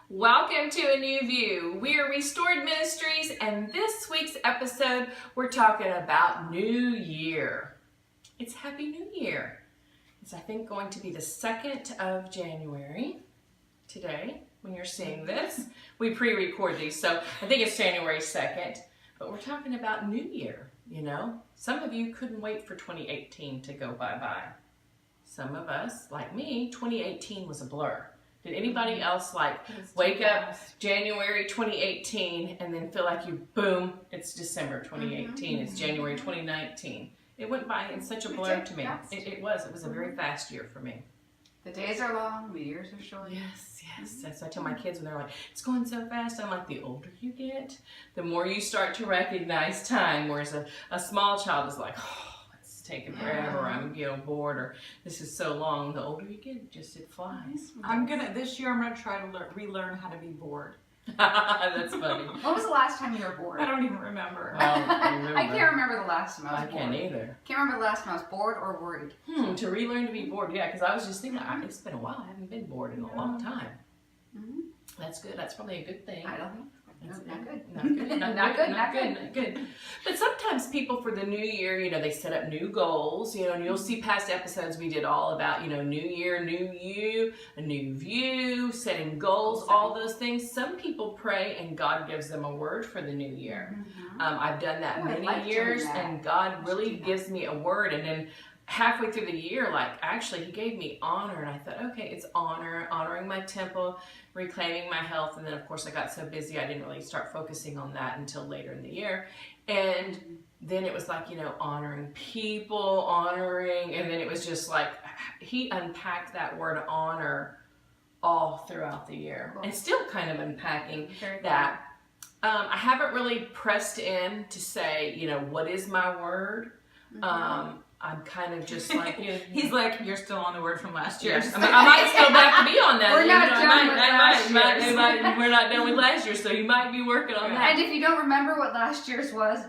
Welcome to A New View. We are Restored Ministries, and this week's episode, we're talking about New Year. It's Happy New Year. It's, I think, going to be the 2nd of January today when you're seeing this. We pre-record these, so I think it's January 2nd. But we're talking about New Year, you know. Some of you couldn't wait for 2018 to go bye-bye. Some of us, like me, 2018 was a blur. Did anybody else wake up January 2018 and then feel like boom, it's December 2018, it's January 2019. It went by in such a blur to me. It was a very fast year for me. The days are long, the years are short. Yes. That's what I tell my kids when they're like, it's going so fast. I'm like, the older you get, the more you start to recognize time. Whereas a small child is like, oh, it's taking forever, I'm bored, or this is so long. The older you get, it flies. This year I'm gonna try to relearn how to be bored. That's funny. When was the last time you were bored? I don't even remember. Well, I can't remember the last time I was bored. I can't either. Can't remember the last time I was bored or worried. To relearn to be bored, yeah, because I was just thinking, it's been a while. I haven't been bored in a long time. That's good. That's probably a good thing. I don't think. No, not good. Not good. But sometimes people for the new year, they set up new goals, and you'll see past episodes we did all about, new year, new you, a new view, setting goals, all those things. Some people pray and God gives them a word for the new year. I've done that many years, and God really gives me a word, and then halfway through the year, actually, he gave me honor, and I thought, okay, it's honoring my temple, reclaiming my health, and then, of course, I got so busy, I didn't really start focusing on that until later in the year, and then it was honoring people, and then it was just he unpacked that word honor all throughout the year, and still kind of unpacking that. I haven't really pressed in to say, what is my word? I'm kind of just He's like, you're still on the word from last year. Yes. I might still have to be on that. We're not done with last year's. We're not done with last year, so you might be working on that. And if you don't remember what last year's was,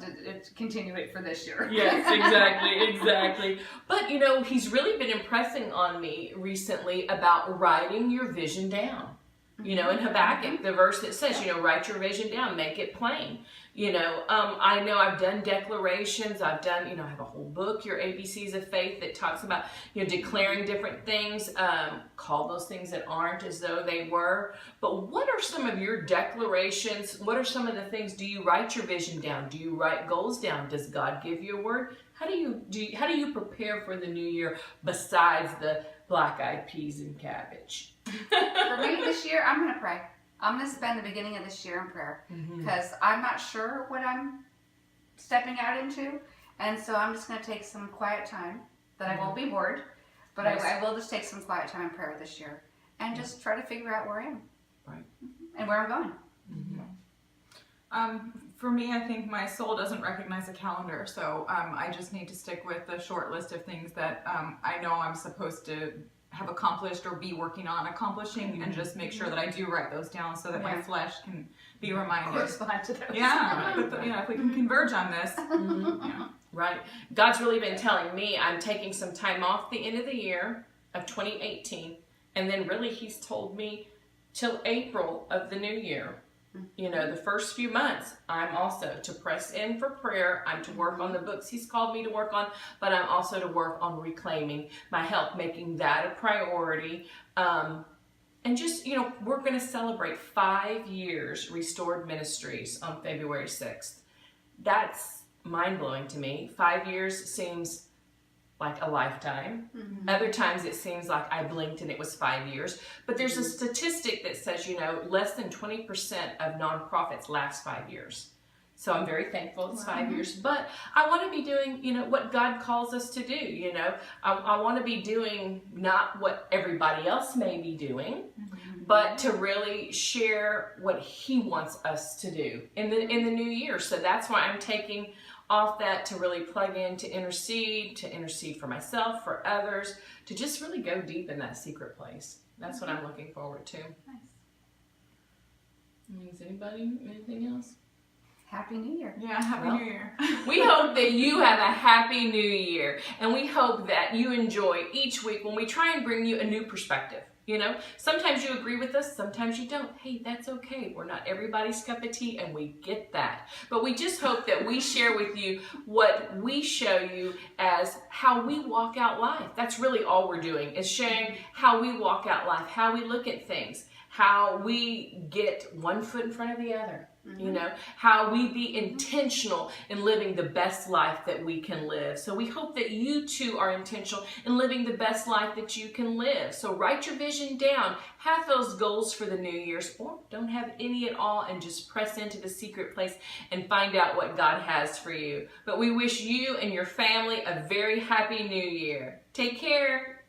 continue it for this year. Yes, exactly. But, he's really been impressing on me recently about writing your vision down. In Habakkuk, the verse that says, write your vision down, make it plain. I know I've done declarations. I've done, I have a whole book, Your ABCs of Faith, that talks about, declaring different things. Call those things that aren't as though they were. But what are some of your declarations? What are some of the things? Do you write your vision down? Do you write goals down? Does God give you a word? How do you prepare for the new year besides the black-eyed peas and cabbage? For me this year, I'm going to pray. I'm going to spend the beginning of this year in prayer because I'm not sure what I'm stepping out into, and so I'm just going to take some quiet time that I won't be bored, but I will just take some quiet time in prayer this year and just try to figure out where I am and where I'm going. For me, I think my soul doesn't recognize a calendar, so I just need to stick with the short list of things that I know I'm supposed to have accomplished or be working on accomplishing, and just make sure that I do write those down so that my flesh can be reminded. Correspond to those. If we can converge on this. Right. God's really been telling me I'm taking some time off the end of the year of 2018, and then really he's told me till April of the new year. The first few months, I'm also to press in for prayer. I'm to work on the books he's called me to work on, but I'm also to work on reclaiming my health, making that a priority. And just, we're going to celebrate 5 years Restored Ministries on February 6th. That's mind-blowing to me. 5 years seems like a lifetime. Other times it seems like I blinked and it was 5 years. But there's a statistic that says, less than 20% of nonprofits last 5 years. So I'm very thankful it's 5 years. But I want to be doing, what God calls us to do. I want to be doing not what everybody else may be doing, but to really share what he wants us to do in the new year. So that's why I'm taking off that to really plug in, to intercede for myself, for others, to just really go deep in that secret place. That's what I'm looking forward to. Nice. Is anybody, anything else? Happy New Year. Yeah, Happy New Year. We hope that you have a happy new year, and we hope that you enjoy each week when we try and bring you a new perspective. You know, sometimes you agree with us, sometimes you don't. Hey, that's okay. We're not everybody's cup of tea, and we get that. But we just hope that we share with you what we show you as how we walk out life. That's really all we're doing, is sharing how we walk out life, how we look at things, how we get one foot in front of the other. You know, how we be intentional in living the best life that we can live. So we hope that you too are intentional in living the best life that you can live. So write your vision down, have those goals for the New Year's, or don't have any at all, and just press into the secret place and find out what God has for you. But we wish you and your family a very happy New Year. Take care.